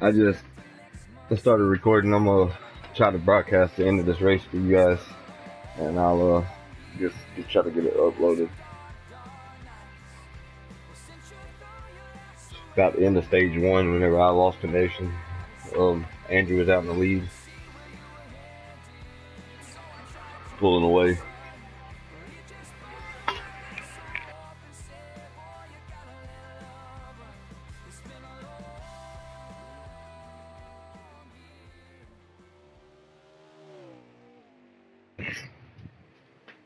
I started recording. I'm gonna try to broadcast the end of this race for you guys, and I'll just try to get it uploaded. About the end of stage one, whenever I lost connection, Andrew was out in the lead, pulling away.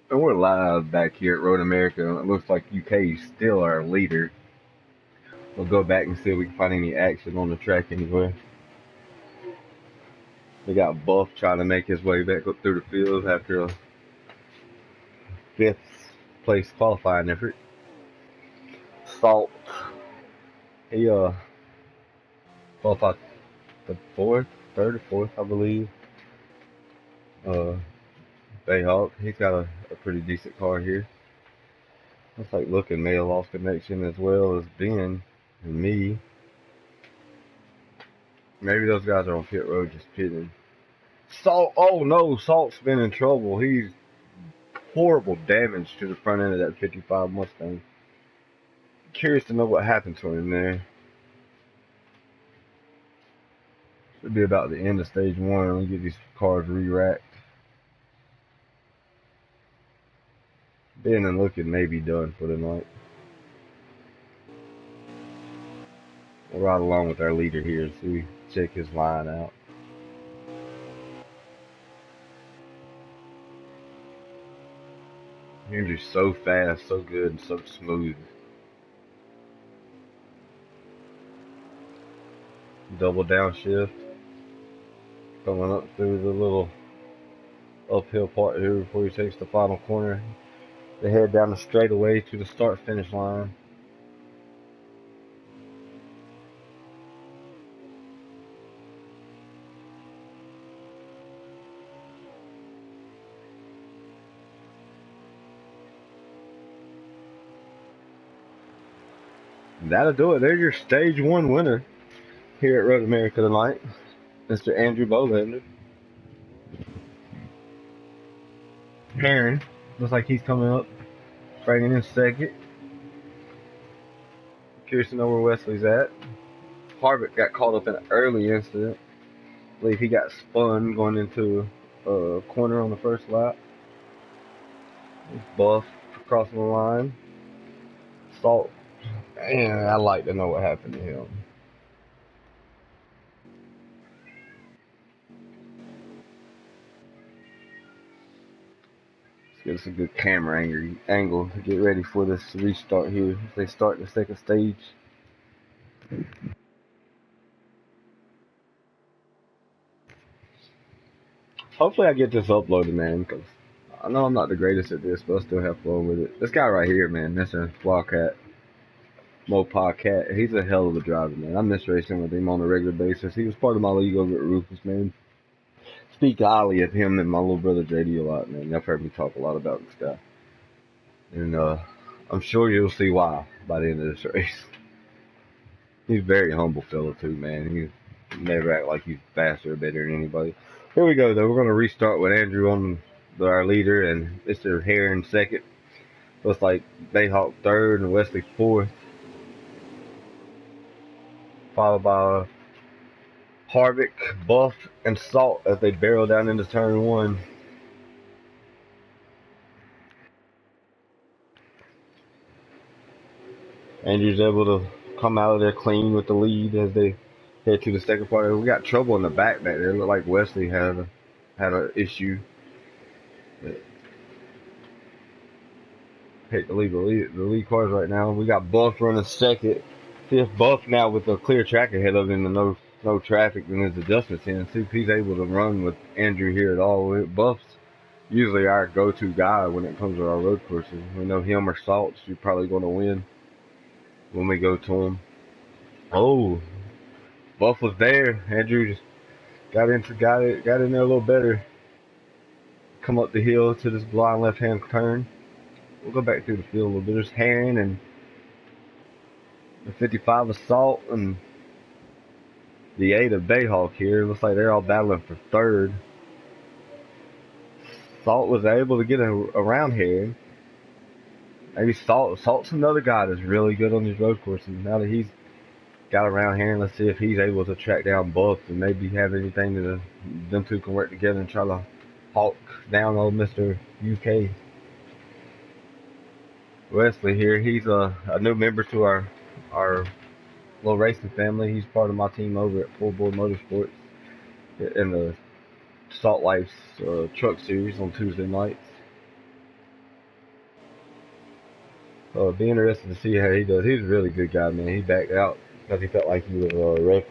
And we're live back here at Road America. It looks like UK is still our leader. We'll go back and see if we can find any action on the track anywhere. We got Buff trying to make his way back up through the field after a 5th place qualifying effort. Salt, he qualified the 3rd or 4th, I believe. Bayhawk, he's got a pretty decent car here. Looks like Looking may have lost connection as well as Ben and me. Maybe those guys are on pit road just pitting. Salt, oh no, Salt's been in trouble. He's horrible damage to the front end of that 55 Mustang. Curious to know what happened to him there. Should be about the end of stage one. We get these cars re-racked. Ben and Looking may be done for the night. We'll ride along with our leader here so we check his line out. Andrew's so fast, so good, and so smooth. Double downshift. Coming up through the little uphill part here before he takes the final corner. They head down the straightaway to the start-finish line. That'll do it. There's your stage one winner here at Road America tonight, Mr. Andrew Bolander. Heron looks like he's coming up, bringing in second. Curious to know where Wesley's at. Harvick got caught up in an early incident. I believe he got spun going into a corner on the first lap. Buff crossing the line. Salt. Man, I'd like to know what happened to him. Let's get us a good camera angle to get ready for this restart here. If they start the second stage. Hopefully I get this uploaded, man, because I know I'm not the greatest at this, but I still have fun with it. This guy right here, man, Mr. Wildcat, Mopar Cat, he's a hell of a driver, man. I miss racing with him on a regular basis. He was part of my league over at Rufus, man. Speak highly of him and my little brother JD a lot, man. Y'all heard me talk a lot about this guy. And I'm sure you'll see why by the end of this race. He's a very humble fellow too, man. He never act like he's faster or better than anybody. Here we go, though. We're going to restart with Andrew on our leader and Mr. Heron second. Looks like Bayhawk third and Wesley fourth. Followed by Harvick, Buff, and Salt as they barrel down into turn one. Andrew's able to come out of there clean with the lead as they head to the second part. We got trouble in the back there. It looked like Wesley had an issue. Hate to leave the lead cars right now. We got Buff running second. Fifth Buff now with a clear track ahead of him and no traffic and his adjustments in. See if he's able to run with Andrew here at all. Buff's usually our go-to guy when it comes to our road courses. We know him or Salt's you're probably going to win when we go to him. Oh, Buff was there. Andrew just got in there a little better. Come up the hill to this blind left-hand turn. We'll go back through the field a little bit. There's Heron and the 55 Assault and the 8 of Bayhawk here. Looks like they're all battling for third. Salt was able to get around here. Maybe Salt's another guy that's really good on these road courses. Now that he's got around here, let's see if he's able to track down Buff and maybe have anything that them two can work together and try to hawk down old Mr. UK. Wesley here, he's a new member to our little racing family. He's part of my team over at Full Board Motorsports in the Salt Life's truck series on Tuesday nights. So it'd be interesting to see how he does. He's a really good guy, man. He backed out because he felt like he was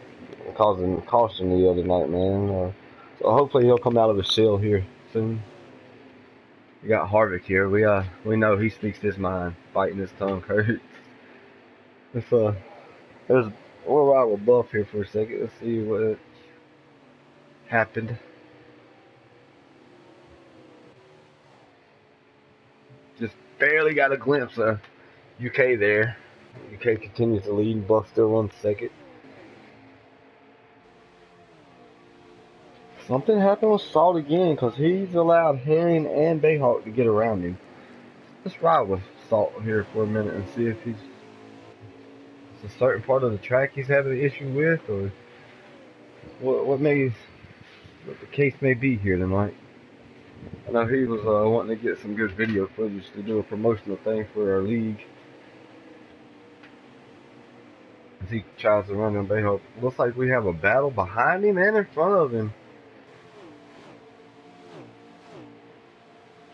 causing caution the other night, man. So hopefully he'll come out of his shell here soon. We got Harvick here. We know he speaks his mind. Fighting his tongue hurts. We'll ride with Buff here for a second. Let's see what happened. Just barely got a glimpse of UK there. UK continues to lead. Buff still on second. Something happened with Salt again because he's allowed Herring and Bayhawk to get around him. Let's ride with Salt here for a minute and see if it's a certain part of the track he's having an issue with, or what the case may be here tonight. I know he was wanting to get some good video footage to do a promotional thing for our league. As he tries to run on Bayhawk. Looks like we have a battle behind him and in front of him.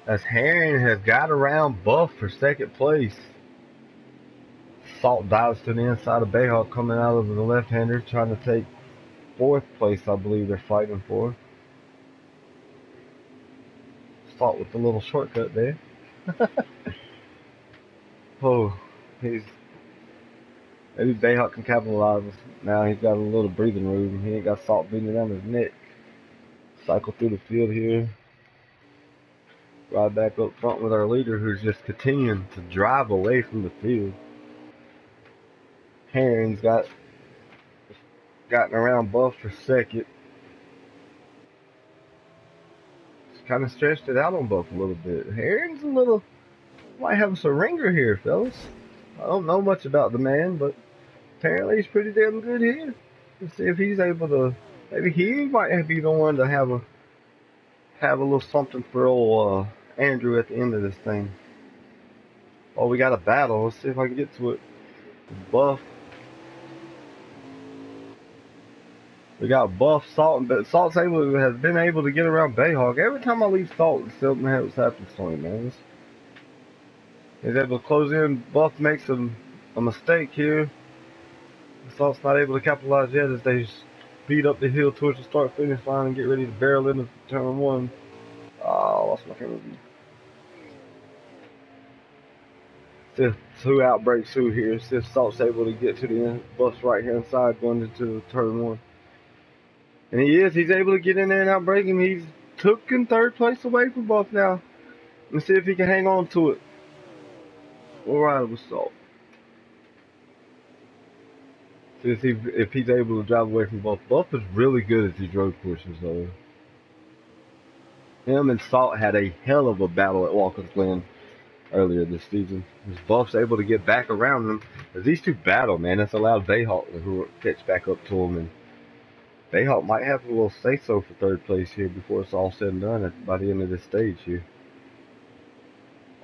As Herring has got around Buff for second place. Salt dives to the inside of Bayhawk coming out of the left-hander trying to take fourth place, I believe they're fighting for. Salt with the little shortcut there. Oh, maybe Bayhawk can capitalize. Now he's got a little breathing room. He ain't got Salt beating down his neck. Cycle through the field here. Ride back up front with our leader who's just continuing to drive away from the field. Herring's gotten around Buff for second. Just kind of stretched it out on Buff a little bit. Herring's might have some ringer here, fellas. I don't know much about the man, but apparently he's pretty damn good here. Let's see if he's able to. Maybe he might be the one to have a little something for old Andrew at the end of this thing. Oh, we got a battle. Let's see if I can get to it. Buff. We got Buff, Salt, but Salt's has been able to get around Bayhawk. Every time I leave Salt, something happens to him, man. He's able to close in. Buff makes a mistake here. Salt's not able to capitalize yet as they speed up the hill towards the start-finish line and get ready to barrel into turn one. Oh, I lost my camera view. Still two outbreaks through here. See if Salt's able to get to the end. Buff's right-hand side going into turn one. And he's able to get in there and outbreak him. He's taken third place away from Buff now. Let's see if he can hang on to it. We'll ride with Salt. See if he's able to drive away from Buff. Buff is really good at these road courses, though. Him and Salt had a hell of a battle at Walker's Glen earlier this season. As Buff's able to get back around them. As these two battle, man, that's allowed Bayhawk to catch back up to him. And Bayhawk might have a little say-so for third place here before it's all said and done by the end of this stage here.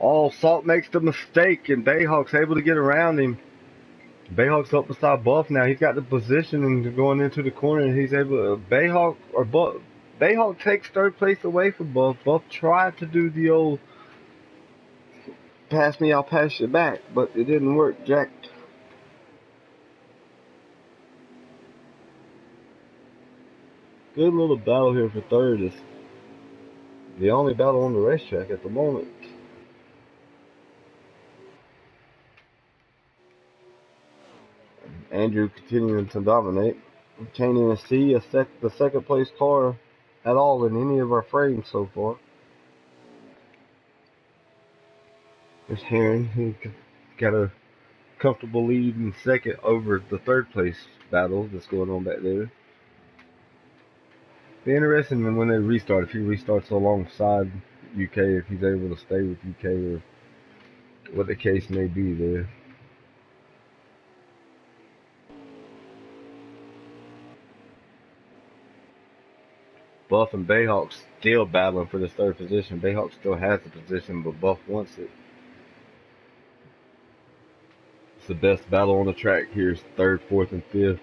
Oh, Salt makes the mistake, and Bayhawk's able to get around him. Bayhawk's up beside Buff now. He's got the position and going into the corner, and he's able to Bayhawk takes third place away from Buff. Buff tried to do the old pass me, I'll pass you back, but it didn't work, Jack. Good little battle here for third. It's the only battle on the racetrack at the moment. Andrew continuing to dominate. Can't even see the second place car at all in any of our frames so far. There's Herring, who got a comfortable lead in second over the third place battle that's going on back there. Be interesting when they restart. If he restarts alongside UK, if he's able to stay with UK or what the case may be there. Buff and Bayhawk still battling for this third position. Bayhawk still has the position, but Buff wants it. It's the best battle on the track here. Is third, fourth, and fifth.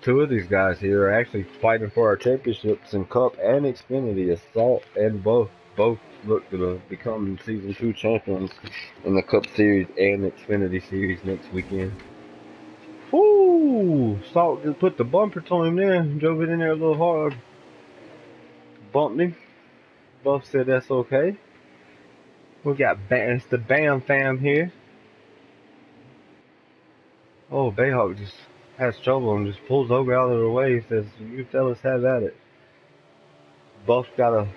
Two of these guys here are actually fighting for our championships in Cup and Xfinity. Assault and Buff both look to become Season 2 champions in the Cup Series and Xfinity Series next weekend. Woo! Salt just put the bumper to him there. Drove it in there a little hard. Bumped him. Buff said that's okay. We got it's the Bam fam here. Oh, Bayhawk just has trouble and just pulls over out of the way. Says, "You fellas have at it." Buff got a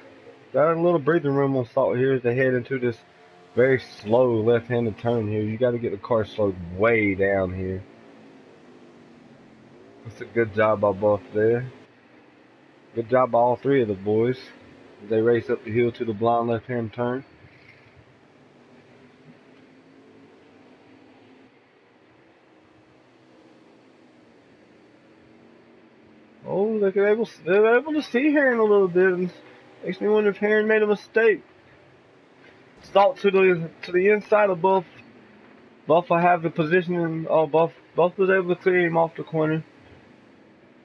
little breathing room on Salt here as they head into this very slow left-handed turn here. You got to get the car slowed way down here. That's a good job by Buff there. Good job by all three of the boys as they race up the hill to the blind left-hand turn. Oh, look, they're able to see Heron a little bit. And makes me wonder if Heron made a mistake. Salt to the inside of Buff. Buff will have the position. Oh, Buff was able to clear him off the corner.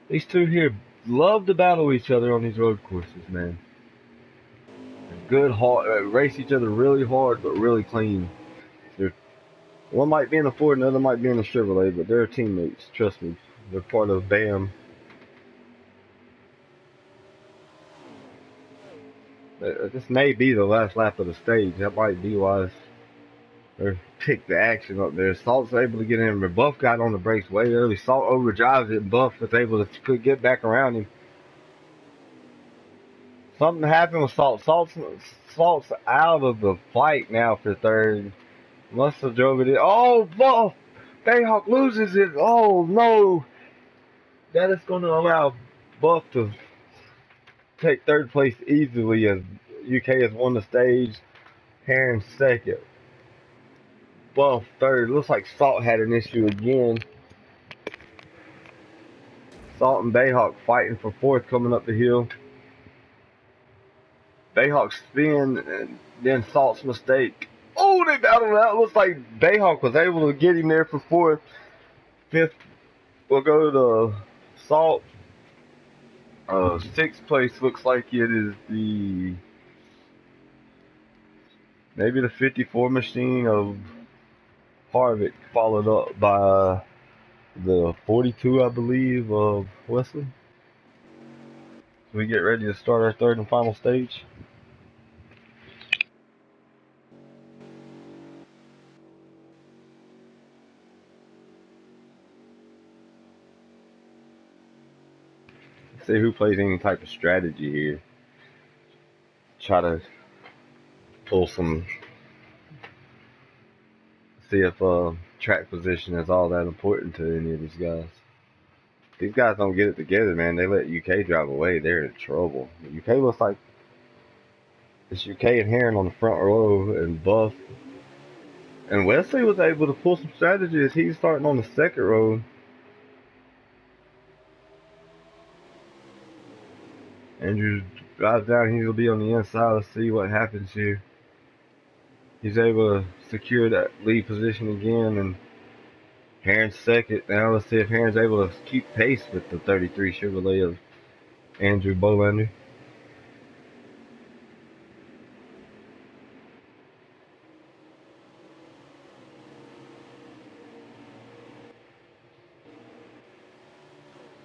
These two here love to battle each other on these road courses, man. Good, hard, race each other really hard, but really clean. One might be in a Ford, another might be in a Chevrolet, but they're teammates. Trust me, they're part of BAM. This may be the last lap of the stage. That might be why they picked the action up there. Salt's able to get in, but Buff got on the brakes way early. Salt overdrives it, and Buff was able to get back around him. Something happened with Salt. Salt's out of the fight now for third. Must have drove it in. Oh, Buff! Bayhawk loses it. Oh, no. That is going to allow Buff to take third place easily as UK has won the stage. Heron second. Buff third. Looks like Salt had an issue again. Salt and Bayhawk fighting for fourth coming up the hill. Bayhawk spin and then Salt's mistake. Oh, they battled out. Looks like Bayhawk was able to get him there for fourth. Fifth will go to Salt. Sixth place looks like it is maybe the 54 machine of Harvick, followed up by the 42, I believe, of Wesley. So we get ready to start our third and final stage. Let's see who plays any type of strategy here. Try to pull some. See if track position is all that important to any of these guys. These guys don't get it together, man. They let UK drive away. They're in trouble. UK looks like it's UK and Heron on the front row, and Buff. And Wesley was able to pull some strategies. He's starting on the second row. Andrew drives down. He'll be on the inside. Let's see what happens here. He's able to secure that lead position again, and Heron's second. Now let's see if Heron's able to keep pace with the 33 Chevrolet of Andrew Bolander.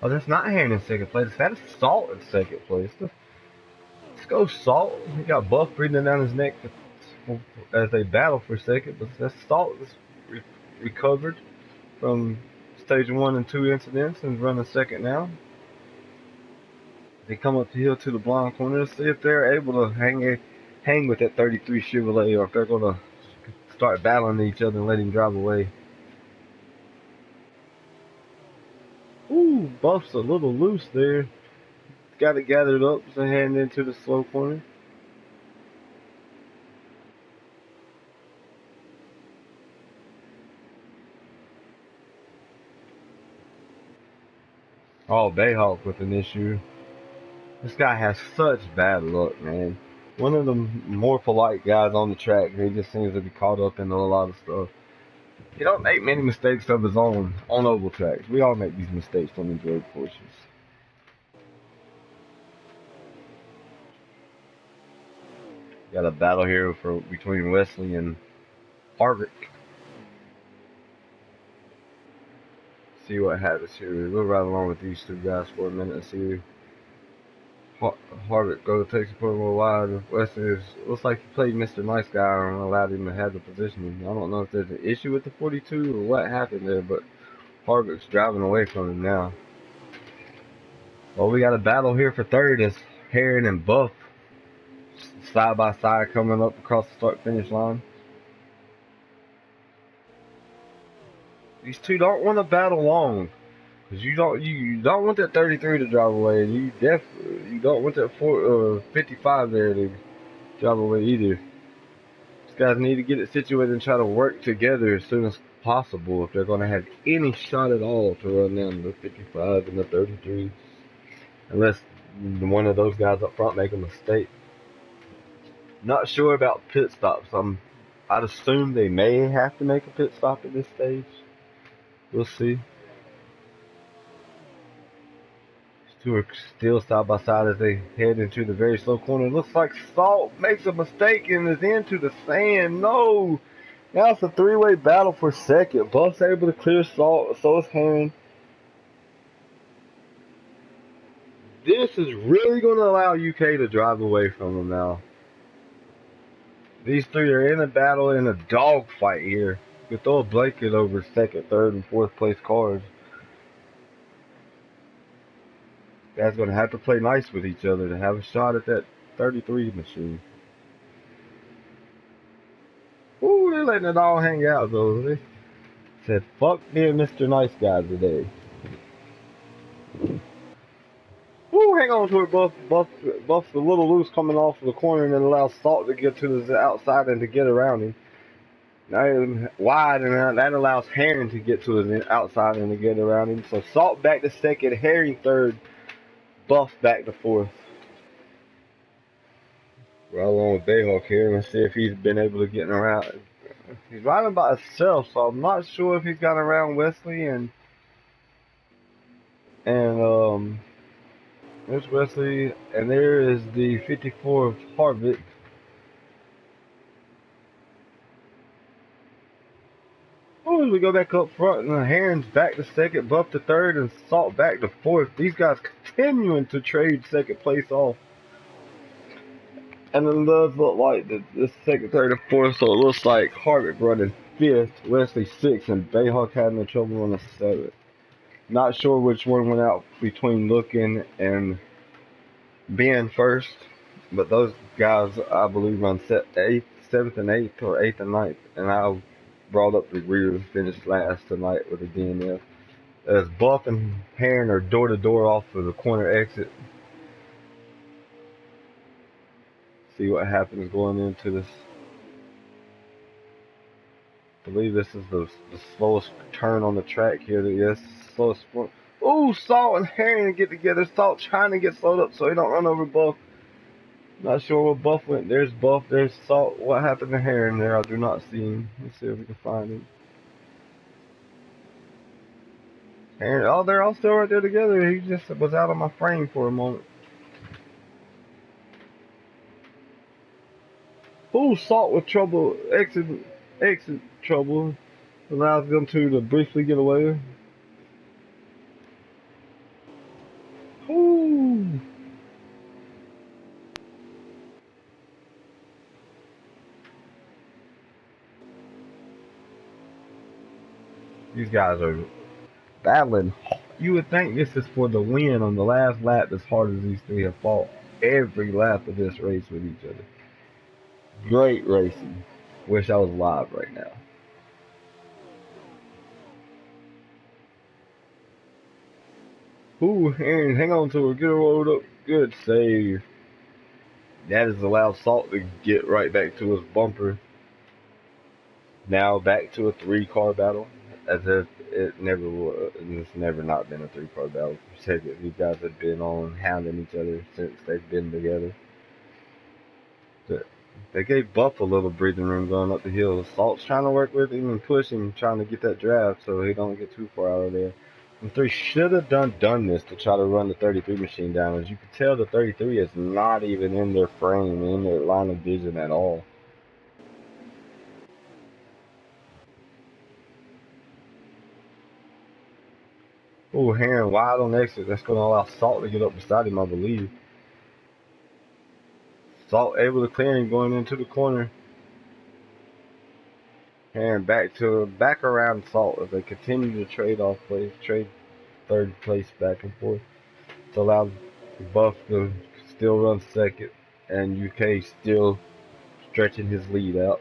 Oh, that's not Heron in second place. That is Salt in second place. Let's go Salt. He got Buff breathing down his neck as they battle for second, but that's Salt is recovered from stage 1 and 2 incidents and running second now. They come up the hill to the blind corner. Let's see if they're able to hang with that 33 Chevrolet, or if they're going to start battling each other and let him drive away. Ooh, Ooh, Buff's a little loose there. Got it gathered up, so heading into the slow corner. Oh, Bayhawk with an issue. This guy has such bad luck, man. One of the more polite guys on the track. He just seems to be caught up in a lot of stuff. He don't make many mistakes of his own on oval tracks. We all make these mistakes on these road courses. Got a battle here between Wesley and Harvick. See what happens here. We'll ride along with these two guys for a minute and see. Harvick takes a put more wide. Wesley looks like he played Mr. Nice Guy and allowed him to have the position. I don't know if there's an issue with the 42 or what happened there, but Harvick's driving away from him now. Well, we got a battle here for third as Herring and Buff side by side coming up across the start finish line. These two don't want to battle long, because you don't want that 33 to drive away, and you don't want that 55 there to drive away either. These guys need to get it situated and try to work together as soon as possible if they're going to have any shot at all to run down the 55 and the 33, unless one of those guys up front make a mistake. Not sure about pit stops. I'd assume they may have to make a pit stop at this stage. We'll see. These two are still side by side as they head into the very slow corner. It looks like Salt makes a mistake and is into the sand. No! Now it's a three-way battle for second. Buff's able to clear Salt, so is Herring. This is really going to allow UK to drive away from them now. These three are in a battle, in a dogfight here. You could throw a blanket over second, third, and fourth place cars. Guys going to have to play nice with each other to have a shot at that 33 machine. Ooh, they're letting it all hang out though. They said, fuck being Mr. Nice Guy today. Ooh, hang on to it, Buff. Buff's a little loose coming off of the corner and then allows Salt to get to the outside and to get around him. Now wide, and that allows Herring to get to his outside and to get around him. So Salt back to second, Herring third, Buff back to fourth. Right along with Bayhawk here. Let's see if he's been able to get around. He's riding by himself, so I'm not sure if he's got around Wesley and there's Wesley, and there is the 54 of Harvick. Oh, we go back up front, and Herring's back to second, Buff to third, and Salt back to fourth. These guys continuing to trade second place off. And it does look like the second, third, and fourth, so it looks like Harvick running fifth, Wesley sixth, and Bayhawk having no trouble on the seventh. Not sure which one went out between looking and being first, but those guys, I believe, run seventh and eighth, or eighth and ninth, and I brought up the rear and finished last tonight with a DNF. As Buff and Herring are door to door off of the corner exit. See what happens going into this. I believe this is the slowest turn on the track here. Yes, slowest point. Ooh, Salt and Herring get together. Salt trying to get slowed up so he don't run over Buff. Not sure where Buff went. There's Buff, there's Salt. What happened to Herring there? I do not see him. Let's see if we can find him. Herring, oh, they're all still right there together. He just was out of my frame for a moment. Ooh, Salt with trouble. Exit trouble. Allows them to briefly get away. Ooh. These guys are battling. You would think this is for the win on the last lap, as hard as these three have fought every lap of this race with each other. Great racing. Wish I was live right now. Ooh, Aaron, hang on to her. Get her rolled up. Good save. That has allowed Salt to get right back to his bumper. Now back to a three-car battle, as if it never was. It's never not been a three-car battle. These guys have been on hounding each other since they've been together. They gave Buff a little breathing room going up the hill. Salt's trying to work with him and push him, trying to get that draft so he don't get too far out of there. And 3 should have done this to try to run the 33 machine down. As you can tell, the 33 is not even in their frame, in their line of vision at all. Oh, Heron wide on exit. That's going to allow Salt to get up beside him, I believe. Salt able to clear him going into the corner. Heron back around Salt as they continue to trade third place back and forth to allow Buff to still run second and UK still stretching his lead out.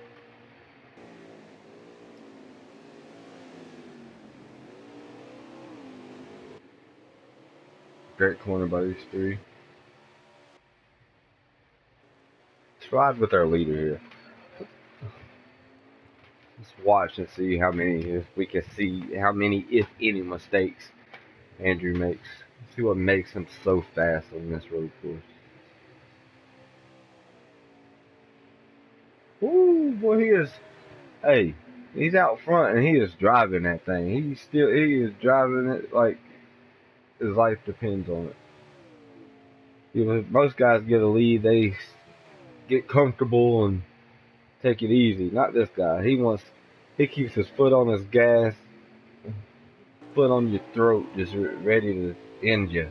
Great corner by these three. Let's ride with our leader here. Let's watch and see how many, if we can see how many, if any, mistakes Andrew makes. Let's see what makes him so fast on this road course. Ooh, boy, hey, he's out front and he is driving that thing. He is driving it like his life depends on it. You know, most guys get a lead, they get comfortable and take it easy. Not this guy. He keeps his foot on his gas, foot on your throat, just ready to end you.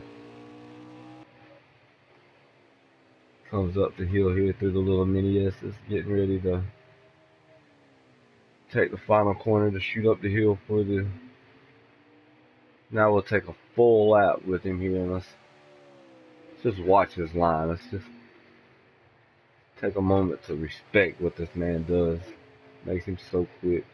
Comes up the hill here through the little mini S's, getting ready to take the final corner to shoot up the hill for the. Now we'll take a full lap with him here, and let's just watch his line. Let's just take a moment to respect what this man does. Makes him so quick.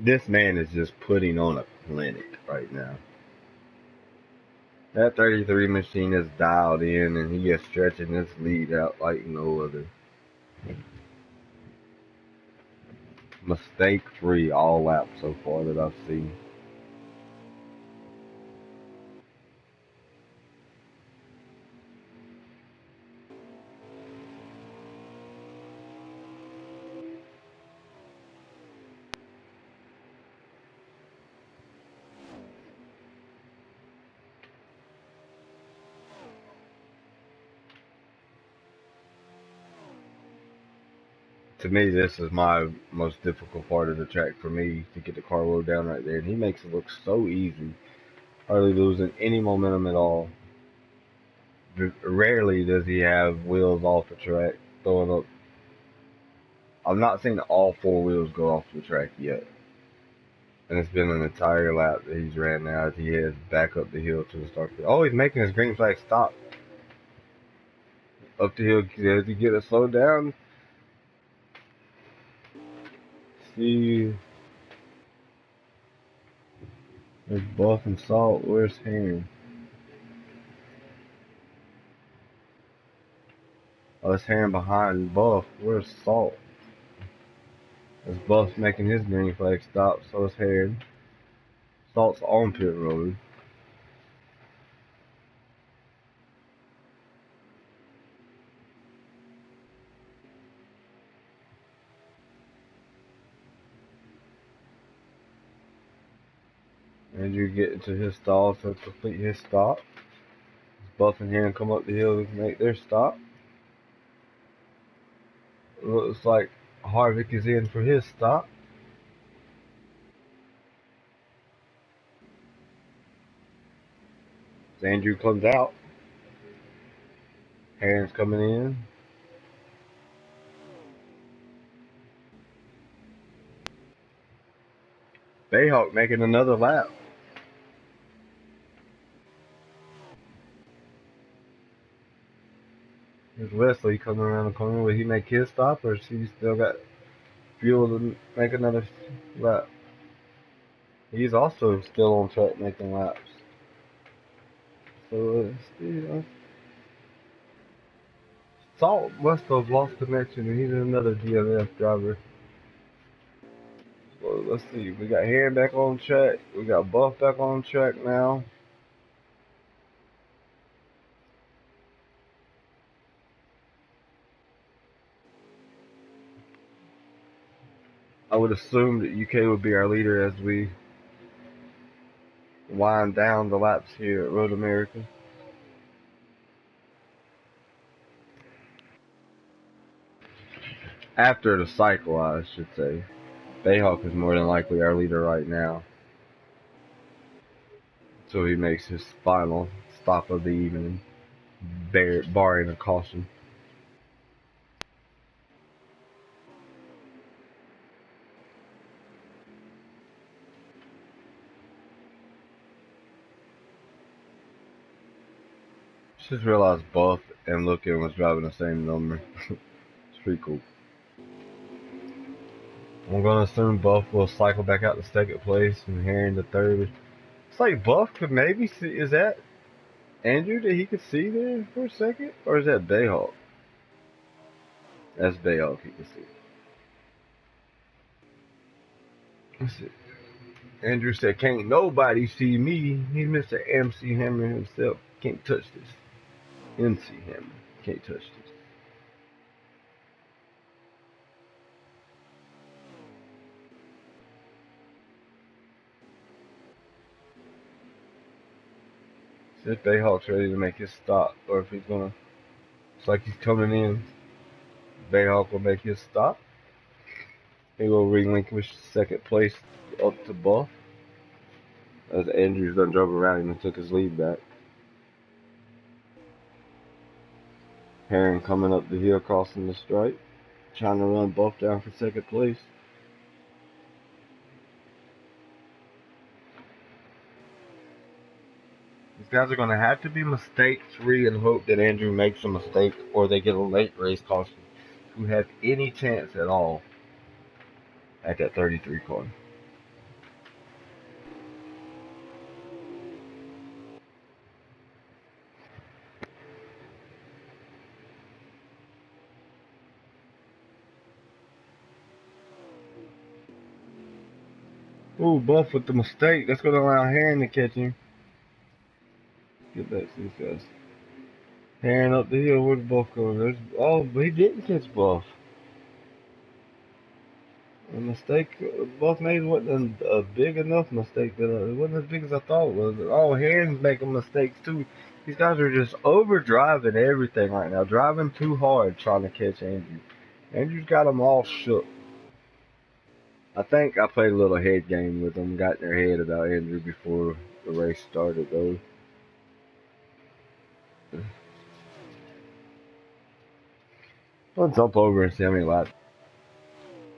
This man is just putting on a clinic right now. That 33 machine is dialed in and he is stretching his lead out like no other. Mistake free all laps so far that I've seen. To me, this is my most difficult part of the track for me to get the car rolled down right there. And he makes it look so easy, hardly losing any momentum at all. Rarely does he have wheels off the track, throwing up. I've not seen all 4 wheels go off the track yet. And it's been an entire lap that he's ran now as he heads back up the hill to the start. Oh, he's making his green flag stop. Up the hill, does he get it slowed down? See, there's Buff and Salt. Where's Heron? Oh, it's Heron behind Buff. Where's Salt? As Buff's making his green flag stop, so is Heron. Salt's on pit road. Andrew get into his stall to complete his stop. Buff and Heron come up the hill to make their stop. Looks like Harvick is in for his stop. Andrew comes out. Heron's coming in. Bayhawk making another lap. Here's Wesley coming around the corner. Will he make his stop, or is he still got fuel to make another lap? He's also still on track making laps. So Salt must have lost connection, and he's another DNF driver. So let's see. We got Heron back on track. We got Buff back on track now. I would assume that UK would be our leader as we wind down the laps here at Road America. After the cycle, I should say. Bayhawk is more than likely our leader right now. So he makes his final stop of the evening, barring a caution. Just realized Buff and Lookin was driving the same number. It's pretty cool. I'm gonna assume Buff will cycle back out to second place and Heron to third. It's like Buff could maybe see. Is that Andrew that he could see there for a second? Or is that Bayhawk? That's Bayhawk he could see. Let's see. Andrew said, "Can't nobody see me." He's Mr. MC Hammer himself. Can't touch this. MC Hammer. Can't touch this. See if Bayhawk's ready to make his stop, or if he's gonna. It's like he's coming in. Bayhawk will make his stop. He will relinquish second place up to Buff, as Andrews done drove around him and took his lead back. Heron coming up the hill, crossing the stripe, trying to run Buff down for second place. These guys are going to have to be mistake-free and hope that Andrew makes a mistake or they get a late race caution to have any chance at all at that 33 car. Ooh, Buff with the mistake. That's going to allow Heron to catch him. Get back to these guys. Heron up the hill. Where'd Buff go? Oh, but he didn't catch Buff. A mistake Buff made wasn't a big enough mistake. That it wasn't as big as I thought it was. Oh, Heron's making mistakes too. These guys are just overdriving everything right now. Driving too hard trying to catch Andrew. Andrew's got them all shook. I think I played a little head game with them. Got in their head about Andrew before the race started though. I'll jump over and see how many laps.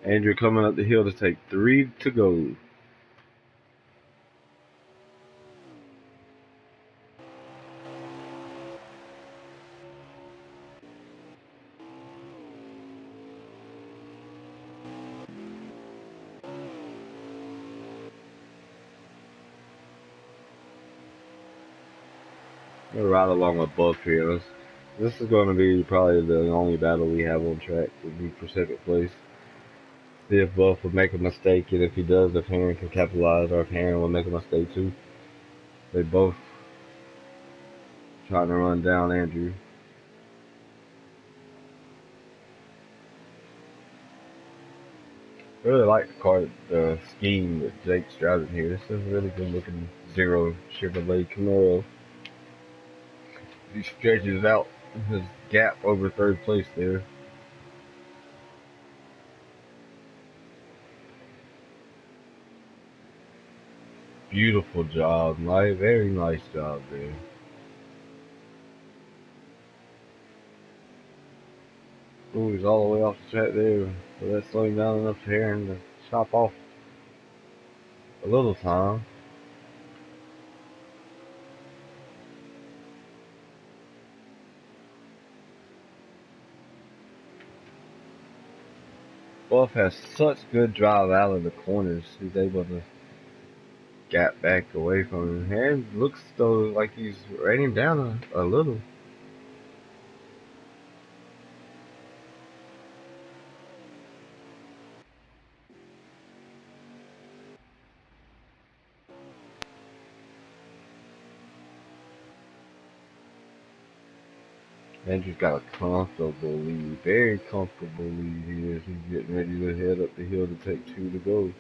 Andrew coming up the hill to take 3 to go. We'll ride along with Buff here. This is going to be probably the only battle we have on track. Would be for second place. See if Buff will make a mistake, and if he does, if Heron can capitalize, or if Heron will make a mistake too. They both trying to run down Andrew. Really like the car, the scheme that Jake's driving here. This is a really good looking zero Chevrolet Camaro. He stretches out his gap over third place there. Beautiful job, very nice job there. Ooh, he's all the way off the track there. So that's slowing down enough for Aaron to chop off a little time. Buff has such good drive out of the corners. He's able to gap back away from him. Aaron looks though like he's raining down a little. Andrew's got a comfortable lead, very comfortable lead here as he's getting ready to head up the hill to take 2 to go.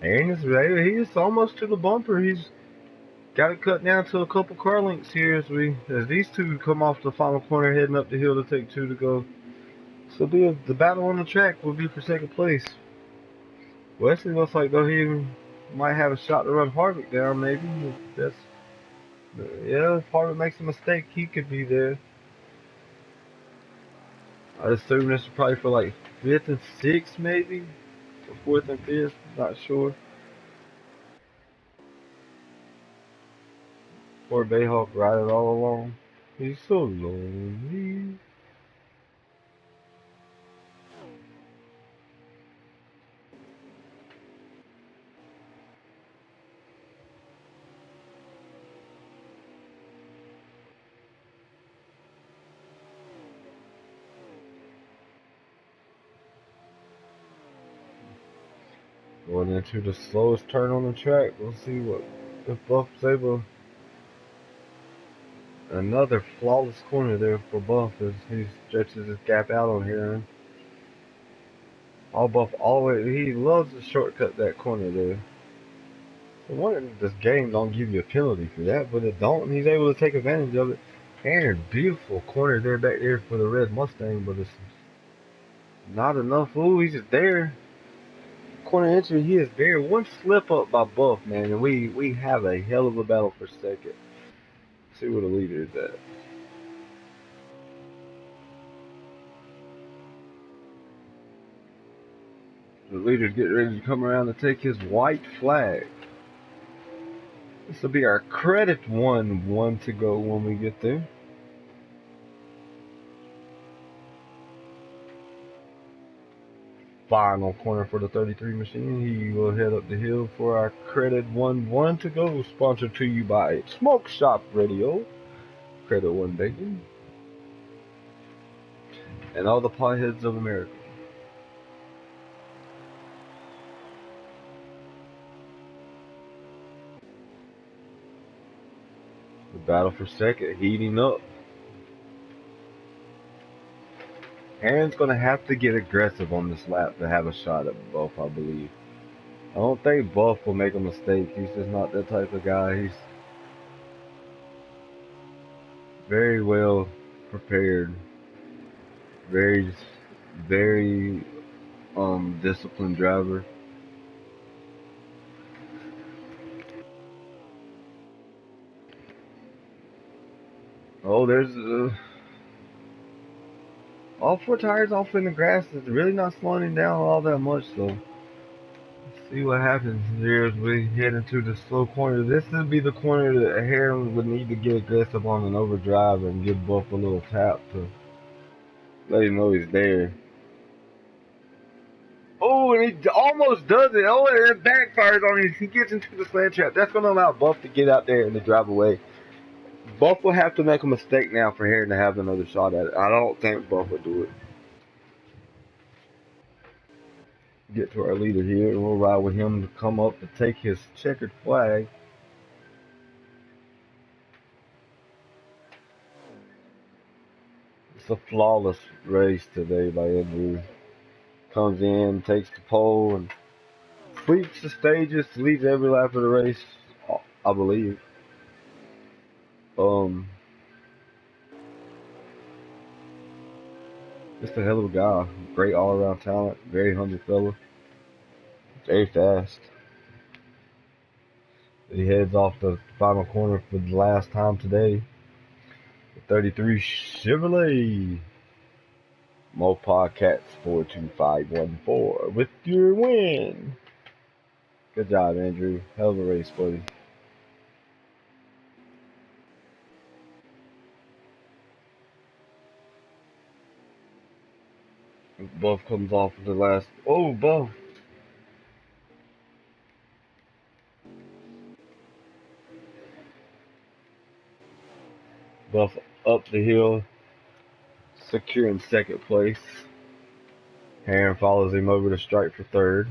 Aaron is ready. He's almost to the bumper. He's got it cut down to a couple car lengths here as these two come off the final corner heading up the hill to take 2 to go. So the battle on the track will be for second place. Wesley looks like though he might have a shot to run Harvick down maybe. That's if Harvick makes a mistake, he could be there. I assume this is probably for like 5th and 6th maybe, or 4th and 5th, not sure. Poor Bayhawk riding all along. He's so lonely. Going into the slowest turn on the track. We'll see what if Buff's able. Another flawless corner there for Buff as he stretches his gap out on here. All Buff always he loves to shortcut that corner there. I wonder if this game don't give you a penalty for that, but it don't. And he's able to take advantage of it. Aaron, beautiful corner there back there for the red Mustang, but it's not enough. Ooh, he's just there. Corner entry, he is there. One slip up by Buff, man, and we have a hell of a battle for second. See where the leader is at. The leader's getting ready to come around to take his white flag. This will be our credit 1 to go when we get there. Final corner for the 33 machine. He will head up the hill for our credit 1 to go. Sponsored to you by Smoke Shop Radio, Credit 1 Bacon, and all the potheads of America. The battle for second heating up. Aaron's going to have to get aggressive on this lap to have a shot at Buff, I believe. I don't think Buff will make a mistake. He's just not that type of guy. He's very well prepared. Very, very disciplined driver. Oh, there's all 4 tires off in the grass. It's really not slowing him down all that much, so let's see what happens here as we head into the slow corner. This would be the corner that Heron would need to get aggressive on an overdrive and give Buff a little tap to let him know he's there. Oh, and he almost does it. Oh, and it backfires on him. He gets into the slant trap. That's going to allow Buff to get out there and to drive away. Buff will have to make a mistake now for Heron to have another shot at it. I don't think Buff will do it. Get to our leader here, and we'll ride with him to come up to take his checkered flag. It's a flawless race today by Andrew. Comes in, takes the pole, and sweeps the stages, leads every lap of the race, I believe. Um, just a hell of a guy. Great all-around talent. Very hungry fella. Very fast. He heads off the final corner for the last time today. The 33 Chevrolet. Mopar Cats 42514 with your win. Good job, Andrew. Hell of a race, buddy. Buff comes off in the last. Oh, Buff. Buff up the hill, securing second place. Heron follows him over to strike for third.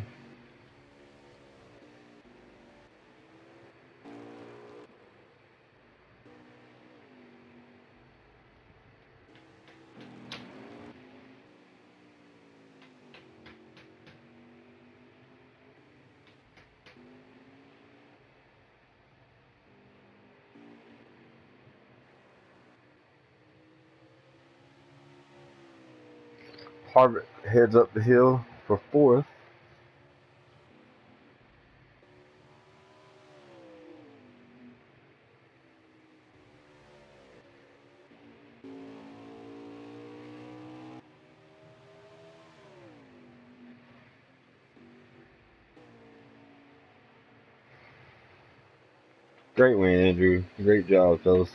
Harvick heads up the hill for fourth. Great win, Andrew. Great job, fellas.